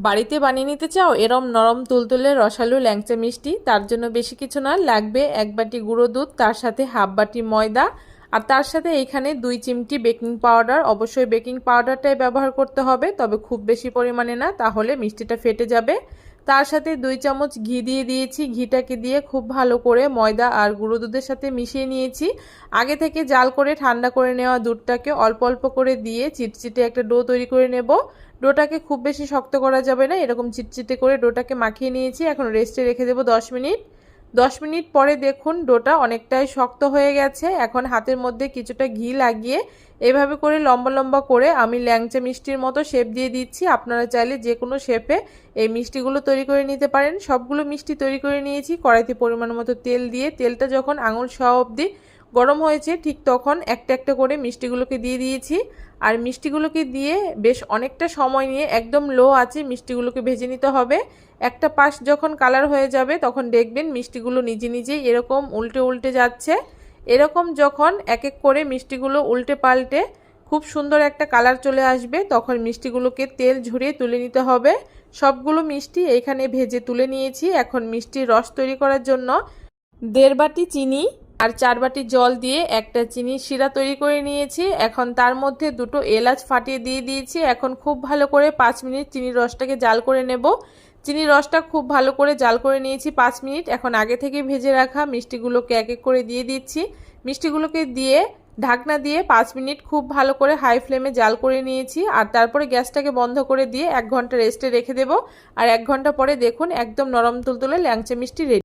বাড়িতে বানিয়ে নিতে চাও এরম নরম তুলতুলে রসালো ল্যাংচা মিষ্টি? তার জন্য বেশি কিছু না, লাগবে 1 বাটি গুঁড়ো দুধ, তার সাথে হাফ বাটি ময়দা, আর তার সাথে এইখানে 2 চিমটি বেকিং পাউডার। অবশ্যই বেকিং পাউডারটাই ব্যবহার করতে হবে, তবে খুব বেশি পরিমাণে না, তাহলে মিষ্টিটা ফেটে যাবে। তার সাথে 2 চামচ ঘি দিয়ে দিয়েছি। ঘিটাকে দিয়ে খুব ভালো করে ময়দা আর গুঁড়ো দুধের সাথে মিশিয়ে নিয়েছি। আগে থেকে জাল করে ঠান্ডা করে নেওয়া দুধটাকে অল্প অল্প করে দিয়ে চিটচিটে একটা ডো তৈরি করে নেব। ডোটাকে খুব বেশি শক্ত করা যাবে না, এরকম চিটচিটে করে ডোটাকে মাখিয়ে নিয়েছি। এখন রেস্টে রেখে দেবো 10 মিনিট। 10 মিনিট পরে দেখুন ডোটা অনেকটাই শক্ত হয়ে গেছে। এখন হাতের মধ্যে কিছুটা ঘি লাগিয়ে এভাবে করে লম্বা লম্বা করে আমি ল্যাংচা মিষ্টির মতো শেপ দিয়ে দিচ্ছি। আপনারা চাইলে যে কোনো শেপে এই মিষ্টিগুলো তৈরি করে নিতে পারেন। সবগুলো মিষ্টি তৈরি করে নিয়েছি। কড়াইতে পরিমাণ মতো তেল দিয়ে, তেলটা যখন আঙুল ছোঁয়া অবধি গরম হয়েছে ঠিক তখন একটা একটা করে মিষ্টিগুলোকে দিয়ে দিয়েছি। আর মিষ্টিগুলোকে দিয়ে বেশ অনেকটা সময় নিয়ে একদম লো আঁচে মিষ্টিগুলোকে ভেজে নিতে হবে। একটা পাশ যখন কালার হয়ে যাবে তখন দেখবেন মিষ্টিগুলো নিজে নিজেই এরকম উল্টে উল্টে যাচ্ছে। এরকম যখন এক এক করে মিষ্টিগুলো উল্টে পাল্টে খুব সুন্দর একটা কালার চলে আসবে, তখন মিষ্টিগুলোকে তেল ঝরিয়ে তুলে নিতে হবে। সবগুলো মিষ্টি এখানে ভেজে তুলে নিয়েছি। এখন মিষ্টির রস তৈরি করার জন্য 1.5 বাটি চিনি আর 4 বাটি জল দিয়ে একটা চিনির শিরা তৈরি করে নিয়েছি। এখন তার মধ্যে 2টো এলাচ ফাটিয়ে দিয়ে দিয়েছি। এখন খুব ভালো করে 5 মিনিট চিনির রসটাকে জাল করে নেব। চিনির রসটা খুব ভালো করে জাল করে নিয়েছি 5 মিনিট। এখন আগে থেকে ভেজে রাখা মিষ্টিগুলোকে এক এক করে দিয়ে দিচ্ছি। মিষ্টিগুলোকে দিয়ে ঢাকনা দিয়ে 5 মিনিট খুব ভালো করে হাই ফ্লেমে জাল করে নিয়েছি। আর তারপরে গ্যাসটাকে বন্ধ করে দিয়ে 1 ঘন্টা রেস্টে রেখে দেব। আর 1 ঘন্টা পরে দেখুন একদম নরম তুলতুলে ল্যাংচা মিষ্টি রেডি।